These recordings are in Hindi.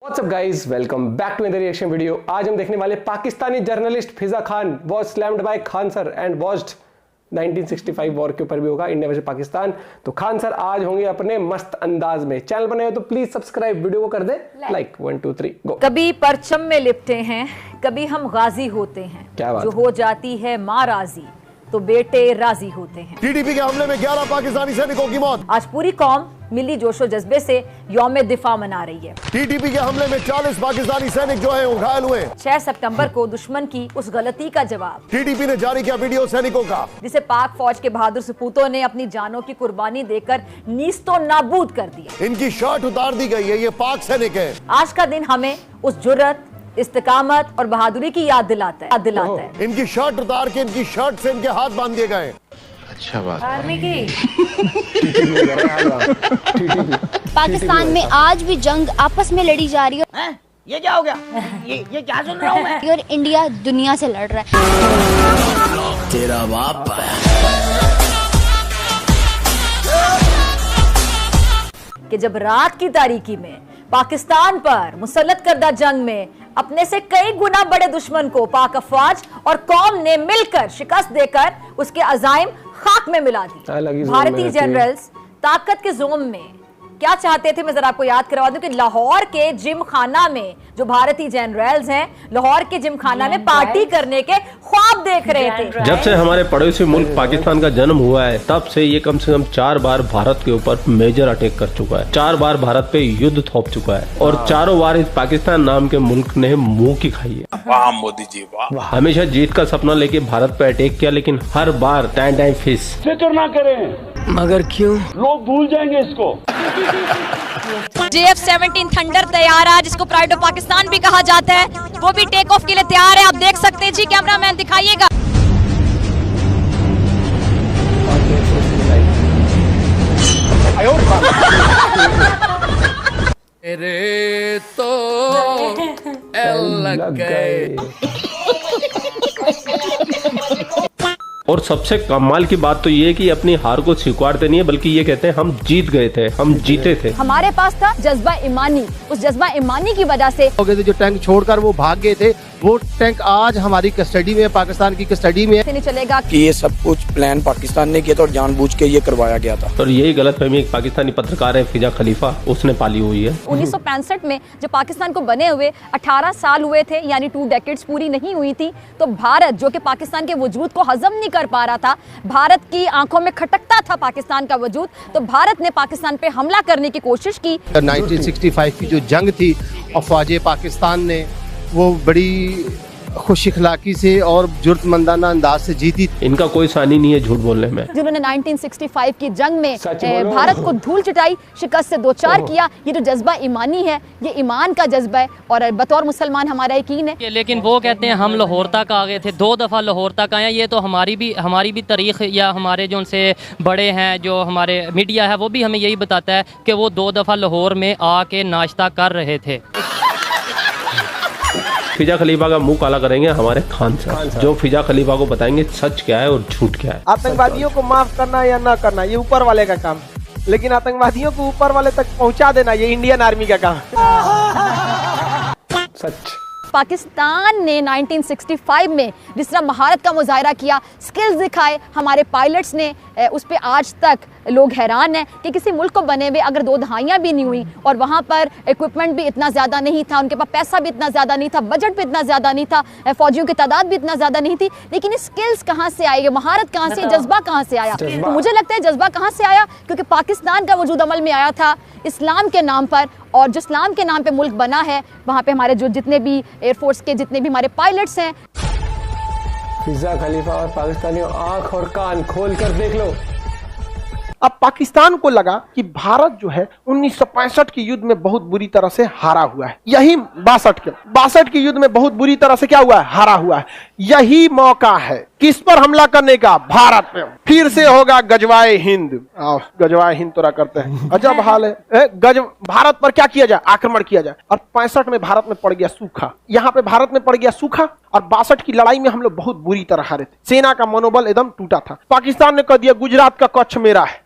What's up guys, welcome back to another reaction video। आज हम देखने वाले Pakistani journalist Fiza Khan was slammed by Khan sir and watched 1965 war के ऊपर भी होगा, इंडिया वर्सेस पाकिस्तान। तो खान सर आज होंगे अपने मस्त अंदाज में। चैनल बने हो तो प्लीज सब्सक्राइब, वीडियो को कर दे लाइक। 1 2 3 गो। कभी परचम में लिपटे हैं, कभी हम गाजी होते हैं। क्या बात जो हो जाती है माँ राजी तो बेटे राजी होते हैं। टीटीपी के हमले में 11 पाकिस्तानी सैनिकों की मौत। आज पूरी कौम मिली जोशो जज्बे से यौम दिफा मना रही है। टीटीपी के हमले में 40 पाकिस्तानी सैनिक जो है घायल हुए। 6 सितंबर को दुश्मन की उस गलती का जवाब टीटीपी ने जारी किया वीडियो सैनिकों का, जिसे पाक फौज के बहादुर सपूतों ने अपनी जानों की कुर्बानी देकर नीस्तो नाबूद कर दिया। इनकी शर्ट उतार दी गई है, ये पाक सैनिक है। आज का दिन हमें उस जुर्रत, इस्तेकामत और बहादुरी की याद दिलाता है। इनकी शर्ट उतार के इनकी शर्ट से इनके हाथ बांध दिए गए। अच्छा बात। आर्मी की पाकिस्तान में आज भी जंग आपस में लड़ी जा रही है। ये क्या हो गया? ये क्या सुन रहा हूँ मैं? और इंडिया दुनिया से लड़ रहा है। तेरा बाप कि जब रात की तारीकी में पाकिस्तान पर मुसल्लत करदा जंग में अपने से कई गुना बड़े दुश्मन को पाक अफवाज और कौम ने मिलकर शिकस्त देकर उसके अजाइम खाक में मिला दी। भारतीय जनरल्स ताकत के जोम में क्या चाहते थे, मैं जरा आपको याद करवा दूं कि लाहौर के जिम खाना में जो भारतीय जनरल्स हैं, लाहौर के जिम खाना में पार्टी करने के ख्वाब देख रहे थे। जब से हमारे पड़ोसी मुल्क पाकिस्तान का जन्म हुआ है, तब से ये कम से कम 4 बार भारत के ऊपर मेजर अटैक कर चुका है, 4 बार भारत पे युद्ध थोप चुका है और चारों बार इस पाकिस्तान नाम के मुल्क ने मुंह की खाई है। वाह मोदी जी वाह। हमेशा जीत का सपना लेके भारत पे अटैक किया, लेकिन हर बार टाइम फिस। फिक्र ना करें, मगर क्यों? लोग भूल जाएंगे इसको। JF-17 थंडर तैयार है, जिसको प्राइड ऑफ पाकिस्तान भी कहा जाता है, वो भी टेक ऑफ के लिए तैयार है। आप देख सकते हैं जी, कैमरामैन दिखाइएगा। अरे तो लग गए। और सबसे कमाल की बात तो ये है कि अपनी हार को स्वीकारते नहीं है, बल्कि ये कहते हैं हम जीत गए थे, हम जीते थे। हमारे पास था जज्बा ईमानी, उस जज्बा ईमानी की वजह से जो टैंक छोड़कर वो भाग गए थे, वो टैंक आज हमारी कस्टडी में, पाकिस्तान की कस्टडी में नहीं चलेगा कि ये सब कुछ प्लान पाकिस्तान ने किया था और जानबूझ के ये करवाया गया था। और यही गलतफहमी एक पाकिस्तानी पत्रकार है फिजा खलीफा, उसने पाली हुई है। 1965 में जब पाकिस्तान को बने हुए 18 साल हुए थे, यानी 2 डेकेड्स पूरी नहीं हुई थी, तो भारत जो कि पाकिस्तान के वजूद को हजम नहीं कर पा रहा था, भारत की आंखों में खटकता था पाकिस्तान का वजूद, तो भारत ने पाकिस्तान पे हमला करने की कोशिश की। 1965 की जो जंग थी, अफवाज पाकिस्तान ने वो बड़ी खुश इखलाकी से और जुर्तमंदाना अंदाज से जीती। इनका कोई सानी नहीं है झूठ बोलने में। जिन्होंने 1965 की जंग में भारत को धूल चटाई, शिकस्त से दो चार किया, ये जो जज्बा ईमानी है, ये ईमान का जज्बा है और बतौर मुसलमान हमारा यकीन है। लेकिन वो कहते हैं हम लाहौर तक आ गए थे, 2 दफ़ा लाहौर तक आए। ये तो हमारी भी तारीख या हमारे जो उनसे बड़े हैं, जो हमारे मीडिया है, वो भी हमें यही बताता है कि वो 2 दफ़ा लाहौर में आके नाश्ता कर रहे थे। फिजा खलीफा का मुंह काला करेंगे हमारे खान सर, जो फिजा खलीफा को बताएंगे सच क्या है और झूठ क्या है। आतंकवादियों को माफ करना या ना करना ये ऊपर वाले का काम, लेकिन आतंकवादियों को ऊपर वाले तक पहुंचा देना ये इंडियन आर्मी का काम। सच। पाकिस्तान ने 1965 में जिस तरह महारत का मुजाहरा किया, स्किल्स दिखाए हमारे पायलट्स ने, उस पे आज तक लोग हैरान हैं कि किसी मुल्क को बने हुए अगर 2 दहाइयाँ भी नहीं हुई और वहाँ पर इक्विपमेंट भी इतना ज़्यादा नहीं था, उनके पास पैसा भी इतना ज़्यादा नहीं था, बजट भी इतना ज़्यादा नहीं था, फौजियों की तादाद भी इतना ज़्यादा नहीं थी, लेकिन स्किल्स कहाँ से आई, महारत कहाँ से, जज्बा कहाँ से आया? तो मुझे लगता है जज्बा कहाँ से आया, क्योंकि पाकिस्तान का वजूद अमल में आया था इस्लाम के नाम पर, और जो इस्लाम के नाम पे मुल्क बना है, वहाँ पे हमारे जो जितने भी एयरफोर्स के जितने भी हमारे पायलट्स हैं। फिजा खलीफा और पाकिस्तानियों, आंख और कान खोल कर देख लो। अब पाकिस्तान को लगा कि भारत जो है 1965 के युद्ध में बहुत बुरी तरह से हारा हुआ है, यही 62 के युद्ध में बहुत बुरी तरह से क्या हुआ है, हारा हुआ है। यही मौका है किस पर हमला करने का, भारत पे। फिर से होगा गजवाए हिंद। गजवाए हिंद तोरा करते हैं, अजब हाल है। भारत पर क्या किया जाए, आक्रमण किया जाए। और 65 में भारत में पड़ गया सूखा, यहाँ पे भारत में पड़ गया सूखा, और 62 की लड़ाई में हम लोग बहुत बुरी तरह हारे थे, सेना का मनोबल एकदम टूटा था। पाकिस्तान ने कह दिया गुजरात का कच्छ मेरा है,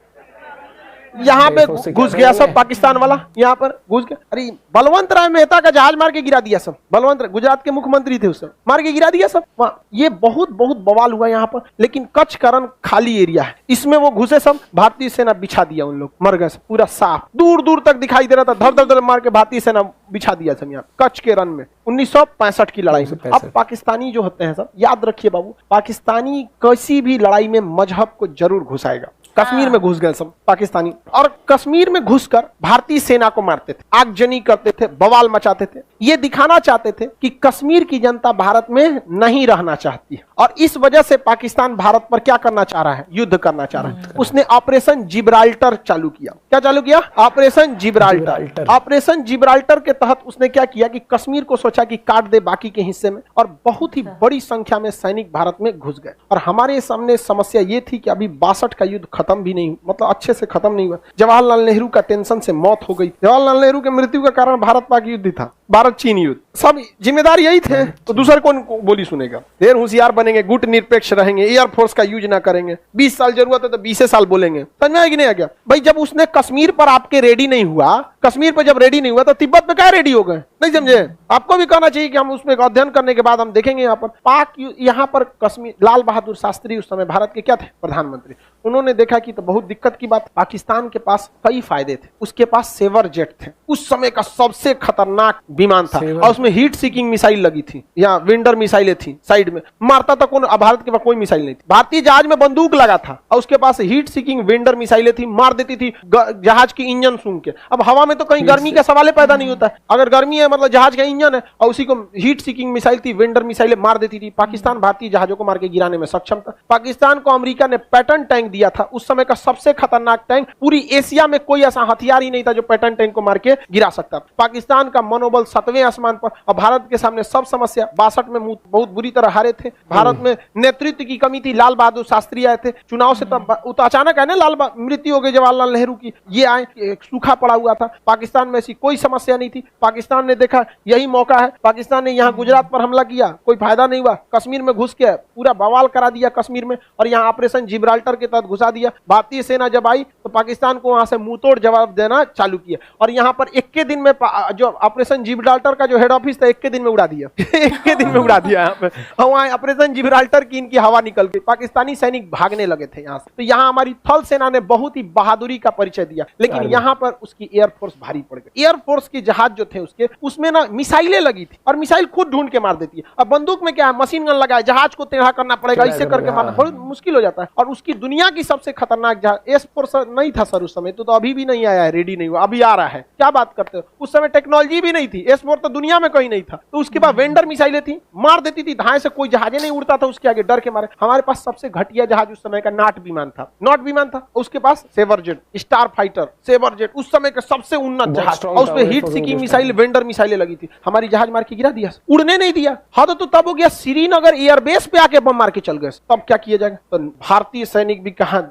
यहाँ पे घुस गया सब पाकिस्तान वाला, यहाँ पर घुस गया। अरे बलवंत राय मेहता का जहाज मार के गिरा दिया सब। बलवंत राय गुजरात के मुख्यमंत्री थे उस समय, मार के गिरा दिया सब। ये बहुत बहुत बवाल हुआ यहाँ पर। लेकिन कच्छ का रण खाली एरिया है, इसमें वो घुसे सब, भारतीय सेना बिछा दिया, उन लोग मर गए पूरा साफ, दूर दूर तक दिखाई दे रहा था, धर धर धर मार के भारतीय सेना बिछा दिया सब यहाँ कच्छ के रण में। 1965 की लड़ाई में। अब पाकिस्तानी जो होते हैं सब, याद रखिए बाबू, पाकिस्तानी किसी भी लड़ाई में मजहब को जरूर घुसाएगा। कश्मीर में घुस गए सब पाकिस्तानी, और कश्मीर में घुसकर भारतीय सेना को मारते थे, आगजनी करते थे, बवाल मचाते थे। ये दिखाना चाहते थे कि कश्मीर की जनता भारत में नहीं रहना चाहती है, और इस वजह से पाकिस्तान भारत पर क्या करना चाह रहा है, युद्ध करना चाह रहा है। उसने ऑपरेशन जिब्राल्टर चालू किया। क्या चालू किया? Operation Gibraltar. ऑपरेशन जिब्राल्टर के तहत उसने क्या किया कि कश्मीर को सोचा कि काट दे बाकी के हिस्से में, और बहुत ही बड़ी संख्या में सैनिक भारत में घुस गए। और हमारे सामने समस्या ये थी कि अभी 62 का युद्ध खत्म भी नहीं, मतलब अच्छे से खत्म नहीं हुआ। जवाहरलाल नेहरू का टेंशन से मौत हो गई। जवाहरलाल नेहरू के मृत्यु का कारण भारत पाक युद्ध था, भारत चीन युद्ध, सब जिम्मेदार यही थे। तो दूसरा कौन बोली सुनेगा? ढेर होशियार बनेंगे, गुट निरपेक्ष रहेंगे, एयरफोर्स का यूज ना करेंगे, 20 साल जरूरत है तो 20 साल बोलेंगे। समझ में आया कि नहीं आ गया? भाई जब उसने कश्मीर पर आपके रेडी नहीं हुआ, कश्मीर पर जब रेडी नहीं हुआ तो तिब्बत पे क्या रेडी हो गए? नहीं समझे? आपको भी कहना चाहिए कि हम उसमें अध्ययन करने के बाद हम देखेंगे। यहाँ पर पाक यहाँ पर कश्मीर, लाल बहादुर शास्त्री उस समय भारत के क्या थे? प्रधानमंत्री। उन्होंने देखा कि तो बहुत दिक्कत की बात, पाकिस्तान के पास कई फायदे थे। उसके पास सेवर जेट थे, उस समय का सबसे खतरनाक विमान था, और उसमें हीट सीकिंग मिसाइल लगी थी, यहाँ विंडर मिसाइलें थी साइड में, मारता था कौन? भारत के पास कोई मिसाइल नहीं थी। भारतीय जहाज में बंदूक लगा था, और उसके पास हीट सीकिंग विंडर मिसाइलें थी, मार देती थी जहाज की इंजन सूंघ के। अब हवा में तो कहीं गर्मी का सवाल पैदा नहीं होता है। अगर गर्मी है मतलब जहाज का इंजन है, और उसी को हीट सीकिंग मिसाइल थी, विंडर मिसाइलें मार देती थी। पाकिस्तान भारतीय जहाजों को मार के गिराने में सक्षम था। पाकिस्तान को अमेरिका ने पैटर्न टैंक दिया था, उस समय का सबसे खतरनाक टैंक। पूरी एशिया में कोई ऐसा हथियार ही नहीं था जो पैटर्न टैंक को मार के गिरा सकता। पाकिस्तान का मनोबल 7वें आसमान पर, और भारत के सामने सब समस्या। 62 में बहुत बुरी तरह हारे थे। भारत में नेतृत्व की कमी थी। लाल बहादुर शास्त्री आए थे चुनाव से, तो अचानक है ना, मृत्यु हो गई जवाहरलाल नेहरू की। ये आए, सूखा पड़ा हुआ था। पाकिस्तान में ऐसी कोई समस्या नहीं थी। पाकिस्तान ने देखा यही मौका है, पाकिस्तान ने यहाँ गुजरात पर हमला किया, कोई फायदा नहीं हुआ। कश्मीर में घुस के पूरा बवाल करा दिया कश्मीर में, और यहाँ ऑपरेशन जिब्राल्टर के तहत घुसा दिया। भारतीय सेना जब आई तो पाकिस्तान को वहां से मुंहतोड़ जवाब देना चालू किया, और यहाँ पर एक के दिन में जो ऑपरेशन जिब्राल्टर का जो हेड ऑफिस था, एक के दिन में उड़ा दिया। एक के दिन में उड़ा दिया यहाँ पे। वहाँ ऑपरेशन जिब्राल्टर की इनकी हवा निकल गई, पाकिस्तानी सैनिक भागने लगे थे यहाँ से। तो यहाँ हमारी थल सेना ने बहुत ही बहादुरी का परिचय दिया, लेकिन यहाँ पर उसकी एयरफोर्स भारी पड़ गई। एयरफोर्स के जहाज जो थे उसके, उसमें ना मिसाइलें लगी थी, और मिसाइल खुद ढूंढ के मार देती है। अब बंदूक में क्या है, मशीन गन लगा है, जहाज को टेढ़ा करना पड़ेगा, इससे करके मारना बहुत मुश्किल हो जाता है। और उसकी दुनिया की सबसे खतरनाक जहाज एस-4 नहीं था सर उस समय, तो अभी भी नहीं आया है, रेडी नहीं हुआ, अभी आ रहा है। क्या बात करते हो? उस समय टेक्नोलॉजी भी नहीं थी, एस-4 तो दुनिया में कहीं नहीं था। तो उसके बाद वेंडर मिसाइलें थी, मार देती थी, धाए से कोई जहाज नहीं उड़ता था उसके आगे, डर के मारे। हमारे पास सबसे घटिया जहाज उस समय का नाट विमान था, नॉट विमान था। उसके पास Sabre jet, star fighter, Sabre jet, उस समय का सबसे उन्नत जहाज, और उसमें हीट सीकिंग मिसाइल, वेंडर मिसाइलें लगी थी। हमारी जहाज मार के गिरा दिया, उड़ने नहीं दिया। हाँ तो तब हो गया श्रीनगर एयरबेस पे आके बम मार के चल गए। तब क्या किया जाएगा? तो भारतीय सैनिक भी कहां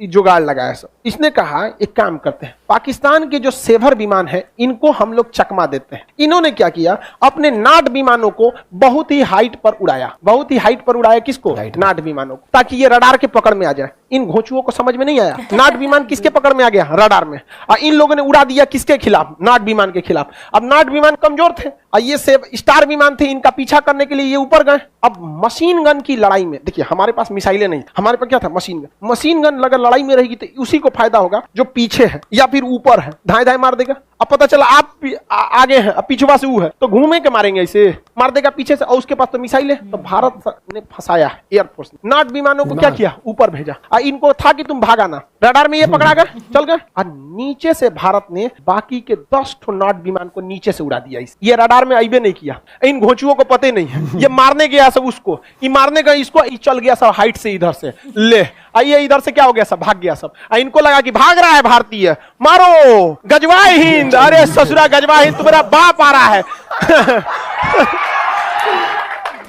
जुगाड़ लगाया सब। इसने कहा एक काम करते हैं, पाकिस्तान के जो सेवर विमान है इनको हम लोग चकमा देते हैं। इन्होंने क्या किया, अपने नाट विमानों को बहुत ही हाइट पर उड़ाया। बहुत ही हाइट पर उड़ाया किसको? नाट विमानों को, ताकि ये रडार के पकड़ में आ जाए। इन घोंचुओं को समझ में नहीं आया, नाट विमान किसके पकड़ में आ गया? रडार में। और इन लोगों ने उड़ा दिया किसके खिलाफ? नाट विमान के खिलाफ। अब नाट विमान कमजोर थे, और ये स्टार विमान थे, इनका पीछा करने के लिए ये ऊपर गए। अब मशीन गन की लड़ाई में देखिए, हमारे पास मिसाइलें नहीं, हमारे पास क्या था? Machine gun. मशीन गन अगर लड़ाई में रहेगी तो उसी को फायदा होगा जो पीछे है या फिर ऊपर है, धाए धाए मार देगा। अब पता चला आप आगे हैं, अब पिछवा से वो है, तो घूमे के मारेंगे, इसे मार देगा पीछे से, और उसके पास तो मिसाइल है। तो भारत ने फंसाया एयरफोर्स ने, नाट विमानों को क्या किया? ऊपर भेजा। इनको था कि तुम भागाना, रडार में ये पकड़ा गए, चल गए। और नीचे से भारत ने बाकी के 10 ठो नाट विमान को नीचे से उड़ा दिया। ये रडार में आईबे नहीं किया, इन घोंचुओं को पता नहीं है। ये मारने गया सब उसको, ये मारने गया इसको, चल गया सब हाइट से, इधर से ले आइए, इधर से क्या हो गया? सब भाग गया सब। इनको लगा कि भाग रहा है भारतीय, मारो गजवाए हिंद। अरे ससुरा गजवा हिंद, तुम्हारा बाप आ रहा है।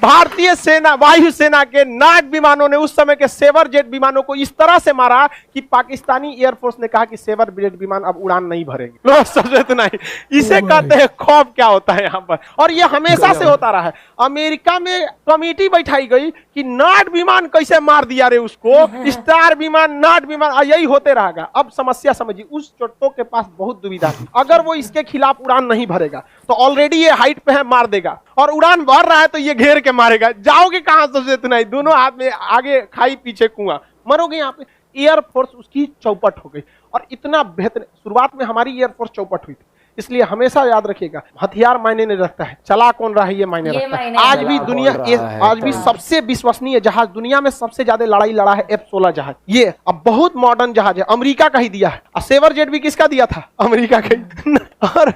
भारतीय सेना वायुसेना के नाग विमानों ने उस समय के सेवर जेट विमानों को इस तरह से मारा कि पाकिस्तानी एयरफोर्स ने कहा कि सेवर जेट विमान अब उड़ान नहीं भरेंगे। लोग समझे तो नहीं, इसे कहते हैं खौफ क्या होता है यहाँ पर। और ये हमेशा से होता रहा है। अमेरिका में कमेटी बैठाई गई कि नाग विमान कैसे मार दिया रे उसको, स्टार विमान, नाग विमान, यही होते रहेगा। अब समस्या समझिए, उस चोटों के पास बहुत दुविधा थी। अगर वो इसके खिलाफ उड़ान नहीं भरेगा तो ऑलरेडी ये हाइट पे है, मार देगा, और उड़ान भर रहा है तो ये घेर के मारेगा। जाओगे कहां से इतना ही, दोनों हाथ में आगे खाई पीछे कुआं, मरोगे यहाँ पे। एयरफोर्स उसकी चौपट हो गई। और इतना बेहतर, शुरुआत में हमारी एयरफोर्स चौपट हुई थी, इसलिए हमेशा याद रखिएगा हथियार मायने नहीं रखता है, चला कौन रहा है ये मायने रखता है। आज भी दुनिया, आज भी सबसे विश्वसनीय जहाज दुनिया में सबसे ज्यादा लड़ाई लड़ा है F-16 जहाज। ये अब बहुत मॉडर्न जहाज है, अमेरिका का ही दिया है। और सेवर जेट भी किसका दिया था? अमेरिका का ही। और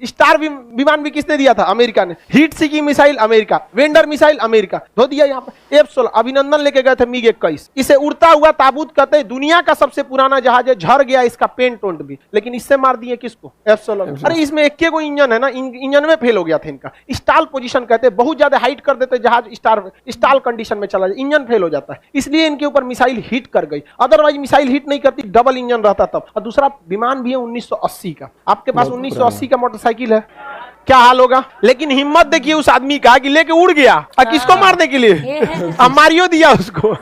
स्टार विमान भी किसने दिया था? अमेरिका ने। Heat seeking missile America, vendor missile America धो दिया। यहाँ पर F-16 अभिनंदन लेके गए थे MiG-21, इसे उड़ता हुआ ताबूत कहते हैं, दुनिया का सबसे पुराना जहाज है, झड़ गया इसका पेंट टोंट भी, लेकिन इससे मार दिए किसको? F-16। अरे इसमें एक को इंजन है ना, इंजन में फेल हो गया था इनका। स्टाल पोजीशन कहते हैं, बहुत ज्यादा हाइट कर देते जहाज, स्टाल कंडीशन में चला जाए, इंजन फेल हो जाता है, इसलिए इनके ऊपर मिसाइल हिट कर गई। अदरवाइज मिसाइल हिट नहीं करती, डबल इंजन रहता तब। और दूसरा विमान भी है 1980 का। आपके पास 1980 का मोटरसाइकिल है, क्या हाल होगा? लेकिन हिम्मत देखिए उस आदमी का कि लेके उड़ गया। और किसको मारने के लिए? मारियो दिया उसको।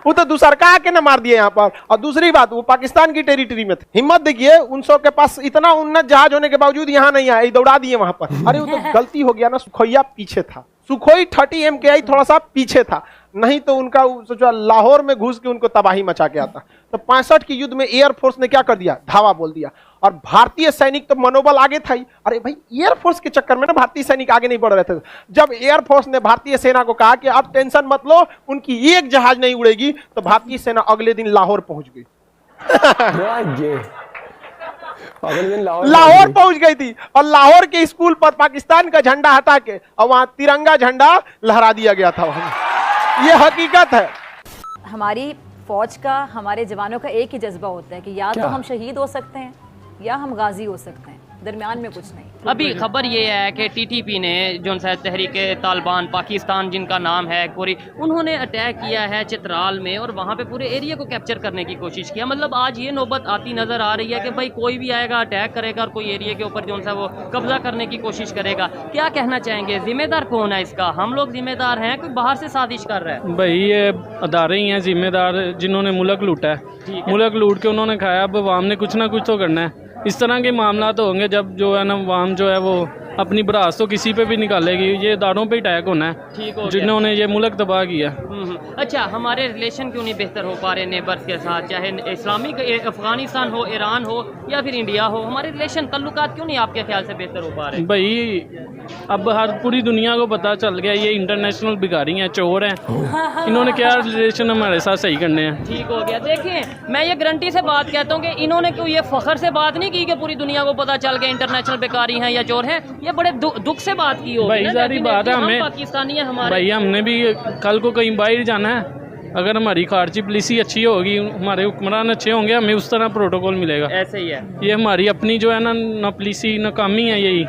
वो तो दूसरा का आके ना मार दिया यहाँ पर। और दूसरी बात, वो पाकिस्तान की टेरिटरी में थे। हिम्मत देखिए, उन सब के पास इतना उन्नत जहाज होने के बावजूद यहाँ नहीं आए, दौड़ा दिए वहां पर। अरे वो तो गलती हो गया ना, सुखोइया पीछे था, सुखोई 30 MKI थोड़ा सा पीछे था, नहीं तो उनका सोचो लाहौर में घुस के उनको तबाही मचा के आता। तो 65 की युद्ध में एयरफोर्स ने क्या कर दिया? धावा बोल दिया। और भारतीय सैनिक तो मनोबल आगे था ही। अरे भाई, एयरफोर्स के चक्कर में ना भारतीय सैनिक आगे नहीं बढ़ रहे थे। जब एयरफोर्स ने भारतीय सेना को कहा कि आप टेंशन मत लो, उनकी एक जहाज नहीं उड़ेगी, तो भारतीय सेना अगले दिन लाहौर पहुंच गई। लाहौर पहुंच गई थी। और लाहौर के स्कूल पर पाकिस्तान का झंडा हटा के और वहां तिरंगा झंडा लहरा दिया गया था वहां। ये हकीकत है। हमारी फौज का, हमारे जवानों का एक ही जज्बा होता है कि या तो हम शहीद हो सकते हैं या हम गाजी हो सकते हैं, दरमियान में कुछ नहीं। अभी खबर ये है कि TTP ने जो है तहरीक तालिबान पाकिस्तान जिनका नाम है पूरी, उन्होंने अटैक किया है चित्राल में और वहाँ पे पूरे एरिया को कैप्चर करने की कोशिश किया। मतलब आज ये नौबत आती नज़र आ रही है कि भाई कोई भी आएगा अटैक करेगा और कोई एरिया के ऊपर जो है वो कब्जा करने की कोशिश करेगा। क्या कहना चाहेंगे, जिम्मेदार कौन है इसका? हम लोग जिम्मेदार हैं, कोई बाहर से साजिश कर रहा है? भाई ये अदारे ही हैं जिम्मेदार, जिन्होंने मुल्क लूटा है। मुल्क लूट के उन्होंने खाया, अब अवाम ने कुछ ना कुछ तो करना है। इस तरह के मामला तो होंगे जब जो है ना अवाम जो है वो अपनी भड़ास तो किसी पे भी निकालेगी। ये इदारों पे अटैक होना है, ठीक हो जिन्होंने ये मुल्क तबाह किया। अच्छा, हमारे रिलेशन क्यों नहीं बेहतर हो पा रहे नेबर्स के साथ, चाहे इस्लामिक अफगानिस्तान हो, ईरान हो या फिर इंडिया हो? हमारे रिलेशन तल्लुकात क्यों नहीं आपके ख्याल से बेहतर हो पा रहे? भाई अब हर पूरी दुनिया को पता चल गया ये इंटरनेशनल भिखारी हैं, चोर हैं। इन्होंने क्या रिलेशन हमारे साथ सही करने हैं? ठीक हो गया। देखिए, मैं ये गारंटी से बात कहता हूँ कि इन्होंने क्यों ये फख्र से बात नहीं की कि पूरी दुनिया को पता चल गया इंटरनेशनल भिखारी हैं या चोर हैं। ये बड़े दुख से बात की हो भाई, सारी बात है। हमें पाकिस्तानी है हमारे भाई, हमने भी कल को कहीं बाहर जाना है, अगर हमारी खारजी पॉलिसी अच्छी होगी, हमारे हुक्मरान अच्छे होंगे, हमें उस तरह प्रोटोकॉल मिलेगा। ऐसे ही है। ये हमारी अपनी जो है ना पॉलिसी नाकामी है, यही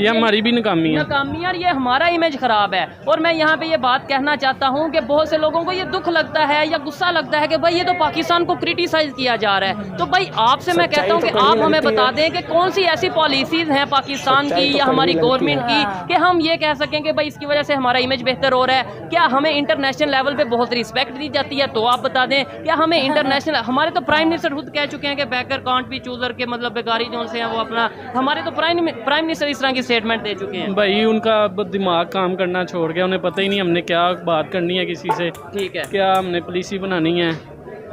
ये हमारी भी नाकामी है। नाकामी यार, ये हमारा इमेज खराब है। और मैं यहाँ पे ये बात कहना चाहता हूँ कि बहुत से लोगों को ये दुख लगता है या गुस्सा लगता है कि भाई ये तो पाकिस्तान को क्रिटिसाइज किया जा रहा है। तो भाई आपसे मैं कहता हूँ कि आप हमें बता दें कि कौन सी ऐसी पॉलिसीज हैं पाकिस्तान की या हमारी गवर्नमेंट की कि हम ये कह सकें कि भाई इसकी वजह से हमारा इमेज बेहतर हो रहा है। क्या हमें इंटरनेशनल लेवल पे बहुत रिस्पेक्ट दी जाती है? तो आप बता दें। क्या हमें इंटरनेशनल, हमारे तो प्राइम मिनिस्टर खुद कह चुके हैं कि बैकर कांट बी चूजर के मतलब बेकारी जो से हैं वो अपना, हमारे तो प्राइम मिनिस्टर इस तरह की स्टेटमेंट दे चुके हैं। भाई उनका दिमाग काम करना छोड़ गया, उन्हें पता ही नहीं हमने क्या बात करनी है किसी से। ठीक है, क्या हमने पॉलिसी बनानी है।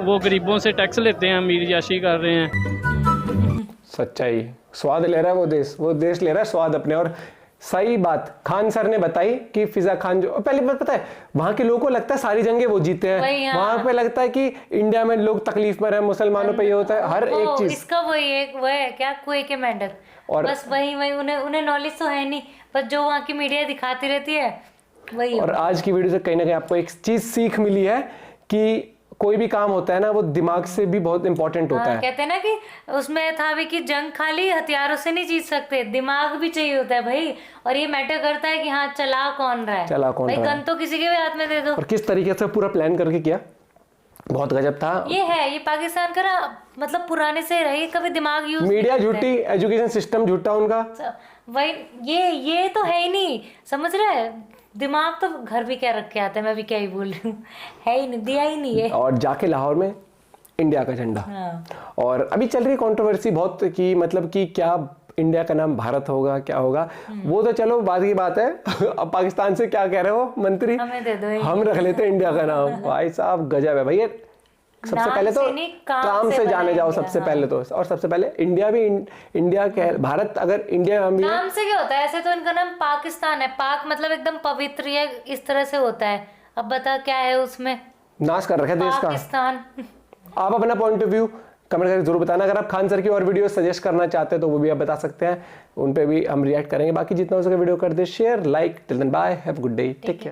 वो गरीबों से टैक्स लेते हैं, अमीर याशी कर रहे हैं। सच्चाई, स्वाद ले रहा है वो देश ले रहा है स्वाद अपने। और सही बात खान सर ने बताई कि फिजा खान जो पहली बात पता है, वहां के लोगों को लगता है सारी जंगें वो जीते हैं, वहां पे लगता है कि इंडिया में लोग तकलीफ में रहे, मुसलमानों पे ये होता है हर एक चीज। इसका वो है क्या कुएं के मेंढक, और बस वही उन्हें नॉलेज तो है नहीं, पर जो वहाँ की मीडिया दिखाती रहती है वही। और आज की वीडियो से कहीं ना कहीं आपको एक चीज सीख मिली है कि कोई भी काम होता है ना वो दिमाग से भी बहुत इंपॉर्टेंट होता है। कहते हैं ना कि उसमें था भी कि जंग खाली हथियारों से नहीं जीत सकते, दिमाग भी चाहिए होता है भाई। और ये मैटर करता है कि हाँ चला कौन रहा है, चला कौन भाई रहा है। गन तो किसी के भी हाथ में दे दो। और किस तरीके से पूरा प्लान करके किया, बहुत गजब था। ये पाकिस्तान का ना, मतलब पुराने से रही, कभी दिमाग यूज मीडिया झूठी, एजुकेशन सिस्टम झूठा उनका, वही ये तो है ही नहीं, समझ रहे हैं। दिमाग तो घर भी क्या रख के आता है, मैं भी क्या ही बोल रही हूँ, है ही नहीं, दिया ही नहीं है। और जाके लाहौर में इंडिया का झंडा। हाँ। और अभी चल रही कंट्रोवर्सी बहुत कि मतलब कि क्या इंडिया का नाम भारत होगा, क्या होगा, वो तो चलो बाद की बात है। अब पाकिस्तान से क्या कह रहे हो मंत्री, हमें दे दो, हम रख लेते हैं इंडिया का नाम। भाई साहब गजब है भैया। सबसे पहले तो काम से जाने जाओ सबसे पहले तो, और सबसे पहले इंडिया भी इंडिया भारत, अगर इंडिया नाम से क्या होता है, ऐसे तो इनका नाम पाकिस्तान है, पाक मतलब एकदम पवित्र है, इस तरह से होता है। अब बता क्या है उसमें, नाश कर रखा है देश का पाकिस्तान। आप अपना पॉइंट ऑफ व्यू कमेंट करके जरूर बताना। अगर आप खान सर की और वीडियो सजेस्ट करना चाहते हैं तो वो भी आप बता सकते हैं, उन पे भी हम रिएक्ट करेंगे। बाकी जितना हो सके वीडियो कर दे share, like. Till then bye, have a good day, take care.